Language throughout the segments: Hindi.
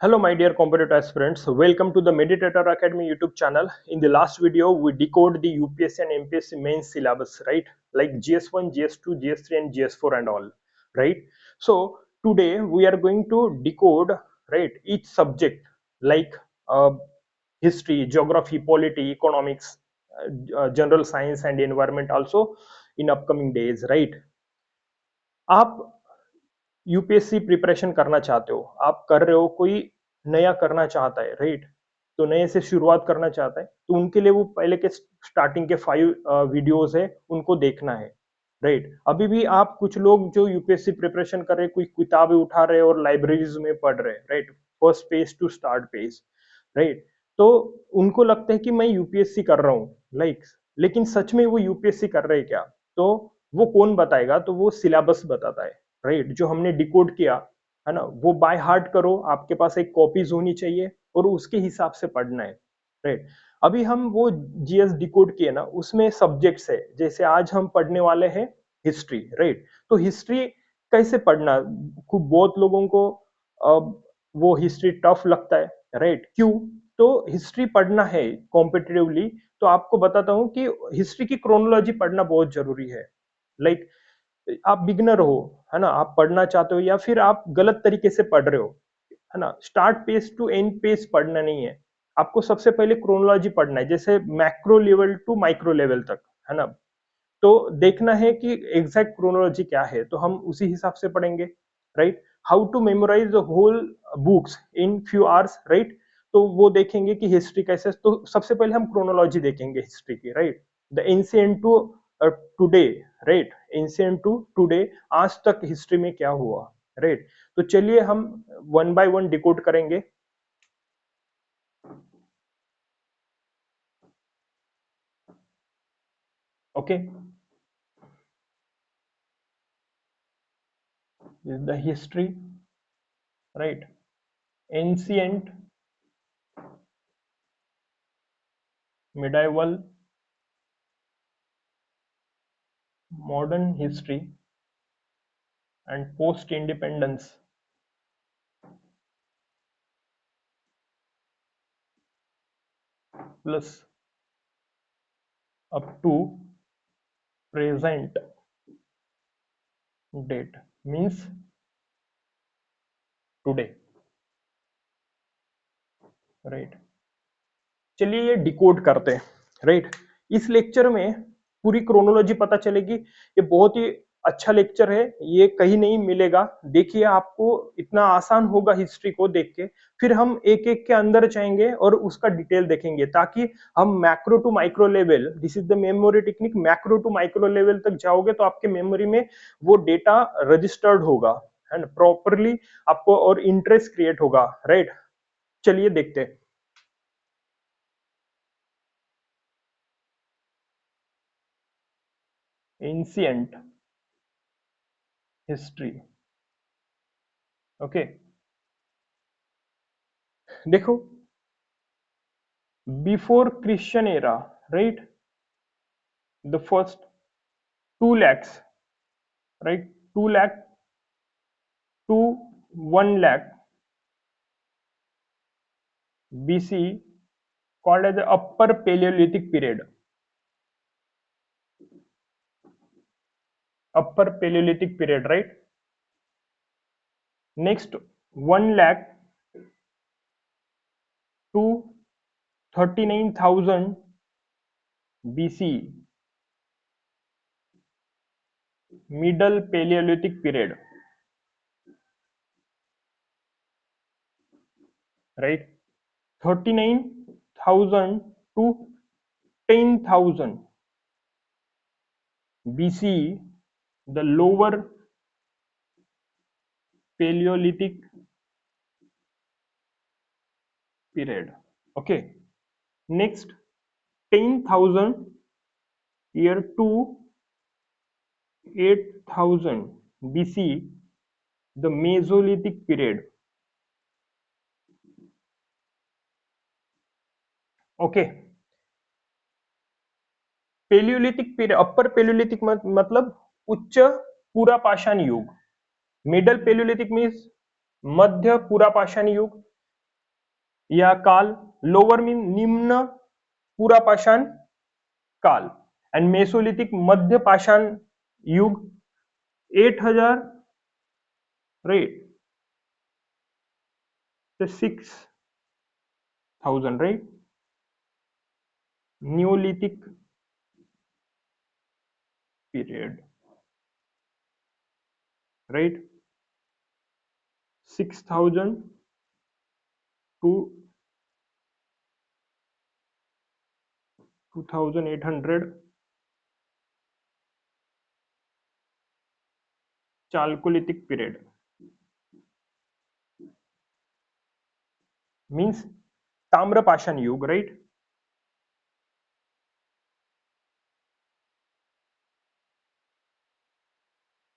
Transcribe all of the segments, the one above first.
Hello, my dear competitor aspirants. Welcome to the Meditator Academy YouTube channel. In the last video, we decode the UPSC and MPSC main syllabus, right? Like GS1, GS2, GS3, and GS4 and all, right? So today we are going to decode, right, each subject like uh, history, geography, polity, economics, general science, and environment also in upcoming days, right? आप यूपीएससी प्रिपरेशन करना चाहते हो, आप कर रहे हो, कोई नया करना चाहता है, राइट? तो नए से शुरुआत करना चाहता है, तो उनके लिए वो पहले के स्टार्टिंग के 5 वीडियोस है, उनको देखना है, राइट? अभी भी आप कुछ लोग जो यूपीएससी प्रिपरेशन कर रहे हैं, कोई किताबें उठा रहे हैं और लाइब्रेरीज में पढ़ रहे हैं, right? First page to start page, right? तो उनको लगता है कि मैं यूपीएससी कर रहा हूँ, लाइक, लेकिन सच में वो यूपीएससी कर रहे हैं क्या? तो वो कौन बताएगा? तो वो सिलेबस बताता है, राइट? जो हमने डिकोड किया है ना, वो बाय हार्ट करो, आपके पास एक कॉपीज होनी चाहिए और उसके हिसाब से पढ़ना है, राइट? अभी हम वो जीएस डिकोड किए ना, उसमें सब्जेक्ट्स है, जैसे आज हम पढ़ने वाले हैं हिस्ट्री, राइट? तो हिस्ट्री कैसे पढ़ना, खूब बहुत लोगों को वो हिस्ट्री टफ लगता है, राइट? क्यों? तो हिस्ट्री पढ़ना है कॉम्पिटिटिवली, तो आपको बताता हूँ कि हिस्ट्री की क्रोनोलॉजी पढ़ना बहुत जरूरी है। लाइक आप बिगनर हो, है ना, आप पढ़ना चाहते हो या फिर आप गलत तरीके से पढ़ रहे हो, है ना, start page to end page पढ़ना नहीं है, आपको सबसे पहले क्रोनोलॉजी पढ़ना है, जैसे macro level to micro level तक, है ना? तो देखना है कि एग्जैक्ट क्रोनोलॉजी क्या है, तो हम उसी हिसाब से पढ़ेंगे, right? How to memorise the whole books in few hours, right? तो वो देखेंगे कि हिस्ट्री कैसे, तो सबसे पहले हम क्रोनोलॉजी देखेंगे हिस्ट्री की, right? The ancient to today, right? Ancient to today, आज तक हिस्ट्री में क्या हुआ, राइट? तो चलिए हम वन बाय वन डिकोड करेंगे। Okay, the history, right? Ancient, medieval, modern history, and post independence plus up to present date, means today, right? चलिए ये डिकोड करते हैं, राइट? इस लेक्चर में पूरी क्रोनोलॉजी पता चलेगी, ये बहुत ही अच्छा लेक्चर है, ये कहीं नहीं मिलेगा। देखिए, आपको इतना आसान होगा हिस्ट्री को देख के, फिर हम एक एक के अंदर जाएंगे और उसका डिटेल देखेंगे, ताकि हम macro to micro level, this is the memory technique, macro to micro level तक जाओगे तो आपके मेमोरी में वो डेटा रजिस्टर्ड होगा, है ना, प्रॉपरली आपको, और इंटरेस्ट क्रिएट होगा, राइट? चलिए देखते हैं। Ancient history, okay. देखो, before Christian era, right, the first 2 lakhs, right, 2 lakh to 1 lakh BC, called as the upper Paleolithic period. Upper Paleolithic period, right? Next, 1 lakh to 39,000 BC, Middle Paleolithic period, right? 39,000 to 10,000 BC, the lower Paleolithic period. Okay. Next, 10,000 year to 8,000 BC, the Mesolithic period. Okay. Paleolithic period, upper paleolithic मतलब उच्च पुरापाषाण युग, मिडल पेलियोलिथिक मीन्स मध्य पुरापाषाण युग, या काल, लोअर मीन निम्न पूरा पाषाण काल, एंड मेसोलिथिक मध्य पाषाण युग 8000 right to 6000 right. Neolithic period right, 6000 to 2800. Chalcolithic period means ताम्रपाषाण युग right.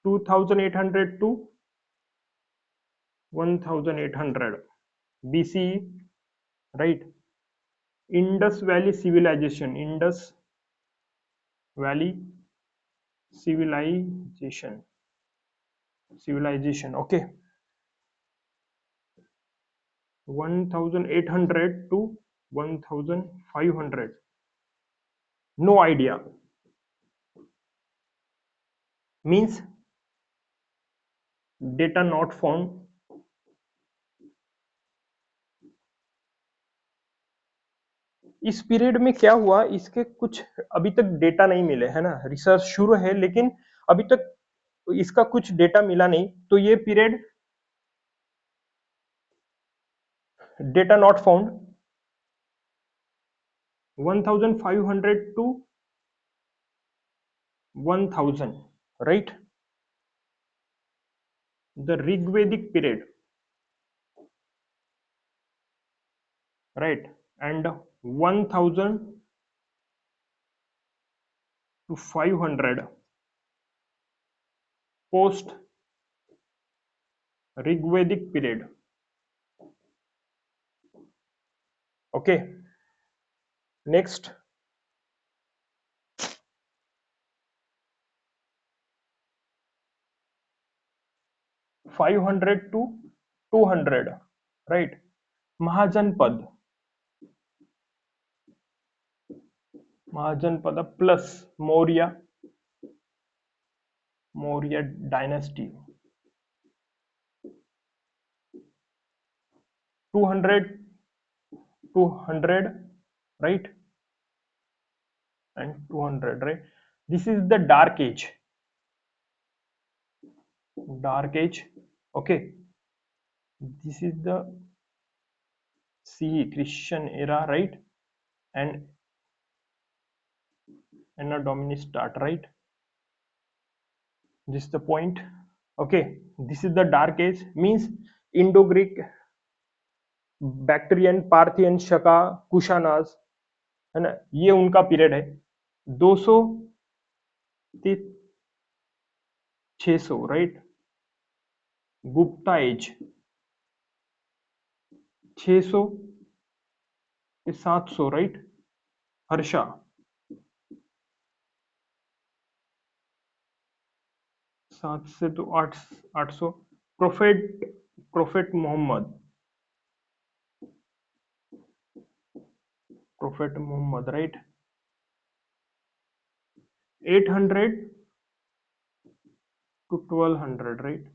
2800 to 1800 BCE right. Indus Valley civilization, Indus Valley civilization okay, 1800 to 1500, no idea, means data not found. इस पीरियड में क्या हुआ, इसके कुछ अभी तक डेटा नहीं मिले है ना, रिसर्च शुरू है लेकिन अभी तक इसका कुछ डेटा मिला नहीं, तो ये period data not found 1500 to 1000 right. The Rigvedic period right, and 1000 to 500 post Rigvedic period okay. Next, 500 to 200 right. Mahajanapada plus Maurya dynasty 200 right, and 200 right. This is the dark age okay. This is the CE Christian era right, and Anno Domini start right. This is the point okay. This is the dark age means Indo-Greek, Bactrian, Parthian, Shaka, Kushanas है ना, ये उनका पीरियड है 200 से 600 राइट. गुप्ता एज 600 से 700 राइट. हर्षा 7 से तो 800. Prophet Muhammad right 800 to 1200 right.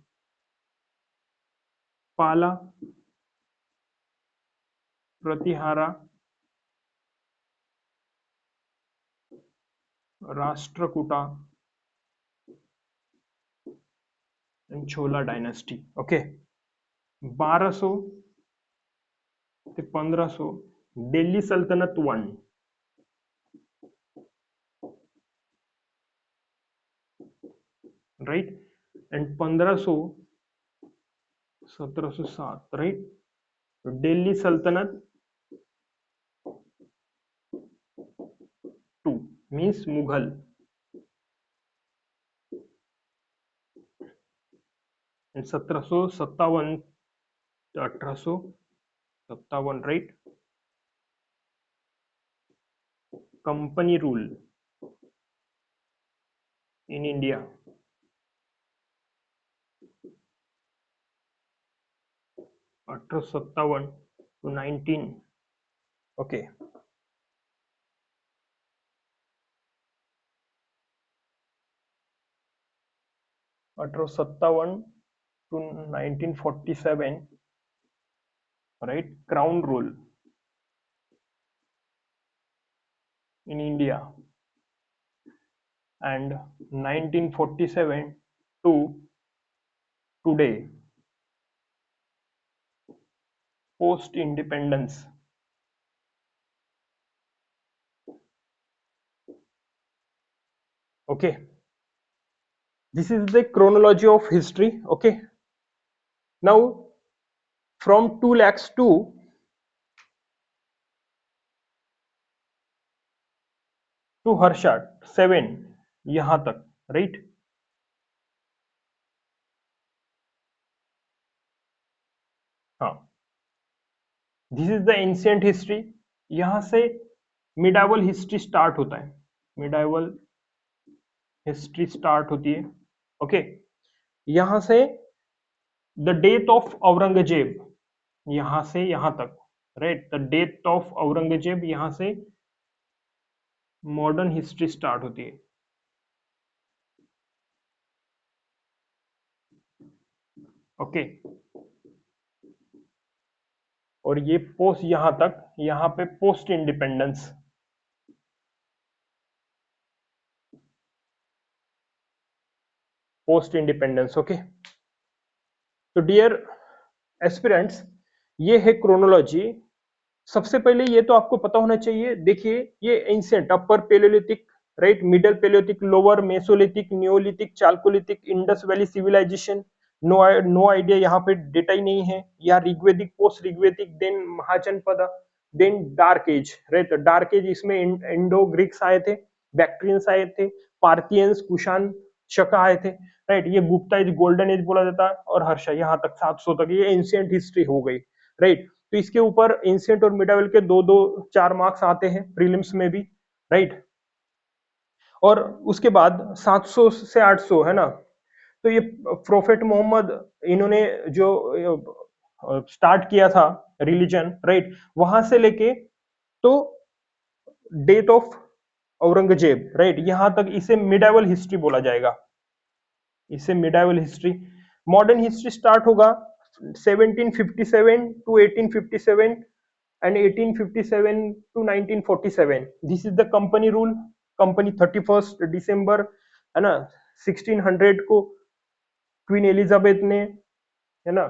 Pala, Pratihara, Rashtrakuta and Chola dynasty okay. 1200 से 1500 दिल्ली सल्तनत 1 राइट, एंड 1500 1707 राइट. दिल्ली सल्तनत 2 means Mughal. And 1757 1857 right. Company rule in India 1857 to 19, okay, 1857 to 1947, right, crown rule in India, and 1947 to today, post independence. Okay, this is the chronology of history. Okay, now from 2 lakhs to Harsha 7, यहां तक, राइट। हाँ, this is the ancient history. यहां से मिडाइवल हिस्ट्री स्टार्ट होता है, मिडाइवल हिस्ट्री स्टार्ट होती है। ओके, यहां से द डेथ ऑफ औरंगजेब, यहां से यहां तक, right, the death of Aurangzeb, यहां से मॉडर्न हिस्ट्री स्टार्ट होती है। ओके, और ये पोस्ट यहां तक, यहां पे post independence, post independence. Okay, तो डियर एस्पिरेंट्स, ये है क्रोनोलॉजी। सबसे पहले ये तो आपको पता होना चाहिए, देखिए ये ancient, upper palaeolithic, right, middle palaeolithic, lower mesolithic, neolithic, chalcolithic, Indus valley civilisation, no idea, यहाँ पे डेटा ही नहीं है। या Rigvedic, post Rigvedic, then Mahajanapada, then dark age, right, dark age, इसमें इंडो ग्रीक्स आए थे, बैक्ट्रियंस आए थे, पार्थियंस, कुषाण, शका आए थे, राइट। ये गुप्ता एज, गोल्डन एज बोला जाता है, और हर्षा यहाँ तक 700 तक, ये एंशिएंट हिस्ट्री हो गई, राइट। तो इसके ऊपर एंशिएंट और मिडाइवल के दो दो 4 मार्क्स आते हैं प्रीलिम्स में भी, राइट। और उसके बाद 700 से 800 है ना, तो ये प्रोफेट मोहम्मद, इन्होंने जो स्टार्ट किया था रिलीजन, राइट, वहां से लेके तो डेथ ऑफ औरंगजेब, राइट, यहां तक इसे मिडाइवल हिस्ट्री बोला जाएगा, इसे medieval history. Modern history start होगा 1757 to 1857 and 1857 to 1947, this is the company rule। Company 31 दिसंबर, है ना, 1600 को क्वीन एलिजाबेथ ने, है ना,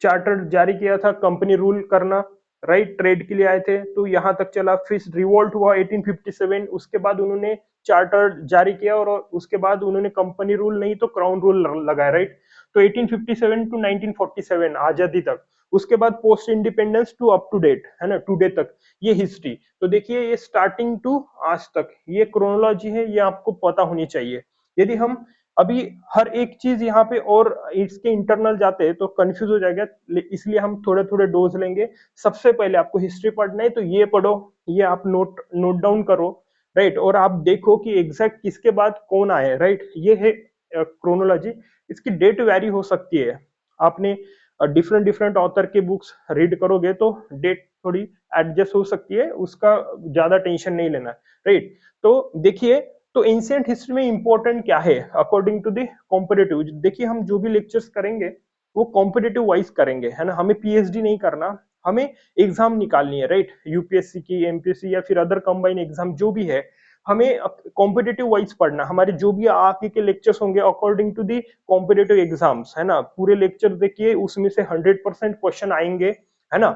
चार्टर जारी किया था, कंपनी रूल करना, राइट, ट्रेड के लिए आए थे, तो यहां तक चला। फिर रिवोल्ट हुआ 1857, उसके बाद उन्होंने चार्टर जारी किया, और उसके बाद उन्होंने कंपनी रूल नहीं तो क्राउन रूल लगाया, राइट। तो 1857 टू 1947 आजादी तक, उसके बाद post independence to up to date, है ना, टुडे तक, ये हिस्ट्री। तो देखिए ये स्टार्टिंग टू आज तक ये क्रोनोलॉजी है, ये आपको पता होनी चाहिए। यदि हम अभी हर एक चीज यहाँ पे और इसके इंटरनल जाते हैं तो कंफ्यूज हो जाएगा, इसलिए हम थोड़े थोड़े डोज लेंगे। सबसे पहले आपको हिस्ट्री पढ़ना है तो ये पढ़ो, ये आप नोट डाउन करो, राइट, और आप देखो कि एग्जैक्ट किसके बाद कौन आए, राइट। ये है क्रोनोलॉजी। इसकी डेट वैरी हो सकती है, आपने डिफरेंट डिफरेंट ऑथर के बुक्स रीड करोगे तो डेट थोड़ी एडजस्ट हो सकती है, उसका ज्यादा टेंशन नहीं लेना, राइट। तो देखिए, तो एंशिएंट हिस्ट्री में इंपॉर्टेंट क्या है अकॉर्डिंग टू द कॉम्पिटिटिव। देखिए हम जो भी लेक्चर्स करेंगे वो कॉम्पिटिटिव वाइज करेंगे, है ना, हमें पीएचडी नहीं करना, हमें एग्जाम निकालनी है, राइट, यूपीएससी की, एमपीएससी या फिर अदर कंबाइन एग्जाम जो भी है, हमें कॉम्पिटिटिव वाइज पढ़ना। हमारे जो भी आगे के लेक्चर्स होंगे according to the competitive exams, है ना, पूरे लेक्चर देखिए, उसमें से 100% क्वेश्चन आएंगे, है ना,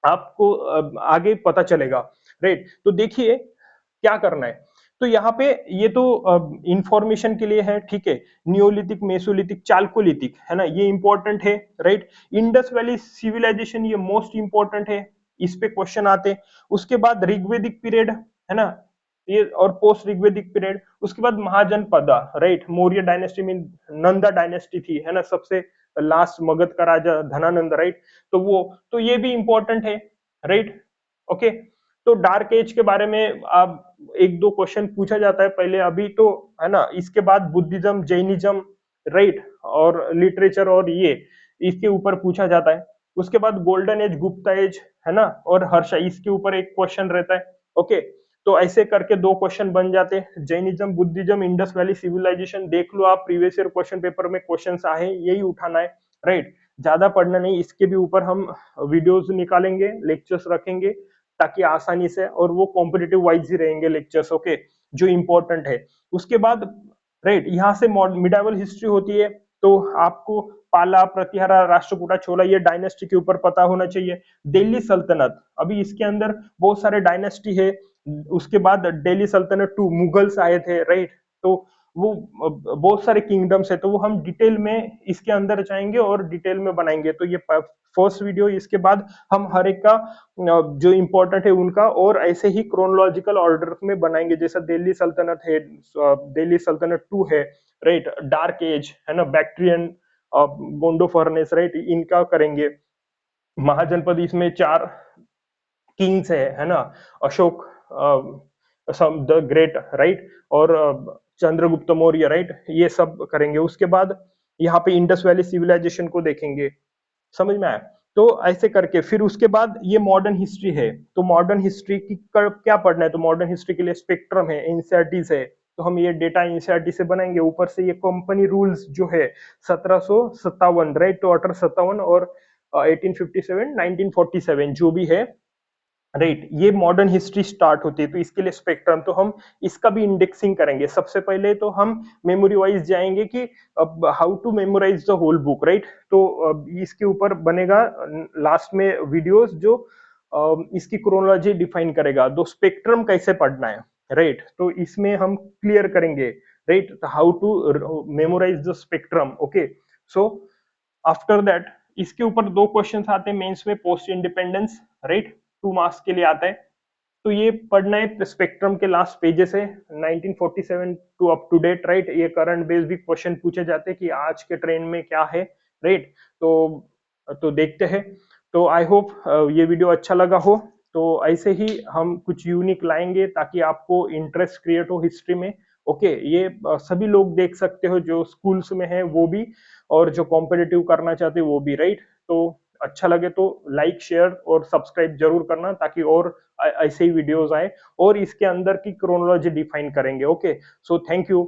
आपको आगे पता चलेगा, राइट। तो देखिए क्या करना है, तो यहाँ पे ये तो इंफॉर्मेशन के लिए है, ठीक है। नियोलिथिक, मेसोलिथिक, चाल्कोलिथिक, है ना, ये इंपॉर्टेंट है, राइट। इंडस वैली सिविलाइजेशन ये मोस्ट इंपॉर्टेंट है, इस पे क्वेश्चन आते। उसके बाद ऋग्वेदिक पीरियड, है ना, ये और पोस्ट ऋग्वेदिक पीरियड। उसके बाद महाजनपदा, राइट, मौर्य डायनेस्टी में नंदा डायनेस्टी थी, है ना, सबसे लास्ट मगध का राजा धनानंद, राइट। तो वो, तो ये भी इंपॉर्टेंट है, राइट। ओके, तो डार्क एज के बारे में आप एक दो क्वेश्चन पूछा जाता है पहले, अभी तो, है ना। इसके बाद बुद्धिज्म, जैनिज्म, राइट, और लिटरेचर, और ये इसके ऊपर पूछा जाता है। उसके बाद गोल्डन एज, गुप्ता एज, है ना, और हर्षा, इसके ऊपर एक क्वेश्चन रहता है। ओके, तो ऐसे करके 2 क्वेश्चन बन जाते हैं। Jainism, Buddhism, Indus valley civilisation देख लो आप, प्रीवियस ईयर क्वेश्चन पेपर में क्वेश्चंस आए, यही उठाना है, राइट। ज्यादा पढ़ना नहीं, इसके भी ऊपर हम वीडियोस निकालेंगे, लेक्चर्स रखेंगे, ताकि आसानी से, और वो कॉम्पिटिटिव वाइज ही रहेंगे लेक्चर्स, ओके, जो इंपॉर्टेंट है। उसके बाद राइट, यहाँ से मिडाइवल हिस्ट्री होती है, तो आपको पाला, प्रतिहारा, राष्ट्रकूटा, चोला, ये डायनेस्टी के ऊपर पता होना चाहिए। दिल्ली सल्तनत, अभी इसके अंदर बहुत सारे डायनेस्टी है। उसके बाद दिल्ली सल्तनत टू मुगल्स आए थे, राइट। तो वो बहुत सारे किंगडम्स है, तो वो हम डिटेल में इसके अंदर जाएंगे और डिटेल में बनाएंगे। तो ये फर्स्ट वीडियो, इसके बाद हम हर एक का जो इंपॉर्टेंट है उनका, और ऐसे ही क्रोनोलॉजिकल ऑर्डर में बनाएंगे। जैसा दिल्ली सल्तनत है, दिल्ली सल्तनत टू है, राइट, डार्क एज है ना, बैक्ट्रियन, गोंडो फर्नेस, राइट, इनका करेंगे। महाजनपद, इसमें 4 किंग्स है ना, अशोक द ग्रेट, राइट, और चंद्रगुप्त मौर्य, राइट, ये सब करेंगे। उसके बाद यहाँ पे इंडस वैली सिविलाइजेशन को देखेंगे। समझ में आया? तो ऐसे करके फिर उसके बाद ये मॉडर्न हिस्ट्री है। तो मॉडर्न हिस्ट्री की क्या पढ़ना है, तो मॉडर्न हिस्ट्री के लिए स्पेक्ट्रम है, एनसीईआरटीज है, तो हम ये डेटा एनसीईआरटी से बनाएंगे। ऊपर से ये कंपनी रूल्स जो है 1757, राइट, तो 1857 और 1857, 1947 जो भी है, राइट, ये मॉडर्न हिस्ट्री स्टार्ट होती है। तो इसके लिए स्पेक्ट्रम, तो हम इसका भी इंडेक्सिंग करेंगे। सबसे पहले तो हम मेमोरी वाइज जाएंगे कि अब how to memorise the whole book, right. तो इसके ऊपर बनेगा लास्ट में वीडियोस, जो इसकी क्रोनोलॉजी डिफाइन करेगा, तो स्पेक्ट्रम कैसे पढ़ना है, राइट, तो इसमें हम क्लियर करेंगे, right, how to memorise the spectrum. Okay, so after that इसके ऊपर 2 क्वेश्चंस आते हैं मेंस में, पोस्ट इंडिपेंडेंस, राइट, 2 मार्क्स के लिए आता है। तो ये पढ़ना है, स्पेक्ट्रम के लास्ट पेजेस है 1947 to up to date, right. ये करंट बेस्ड भी क्वेश्चन पूछे जाते हैं कि आज के ट्रेंड में क्या है, राइट। तो देखते हैं। तो आई होप ये वीडियो अच्छा लगा हो। तो ऐसे ही हम कुछ यूनिक लाएंगे ताकि आपको इंटरेस्ट क्रिएट हो हिस्ट्री में। ओके, ये सभी लोग देख सकते हो, जो स्कूल्स में है वो भी, और जो कॉम्पिटिटिव करना चाहते हैं वो भी, राइट। तो अच्छा लगे तो लाइक, शेयर और सब्सक्राइब जरूर करना, ताकि और ऐसे ही वीडियोस आए और इसके अंदर की क्रोनोलॉजी डिफाइन करेंगे। Okay, so thank you.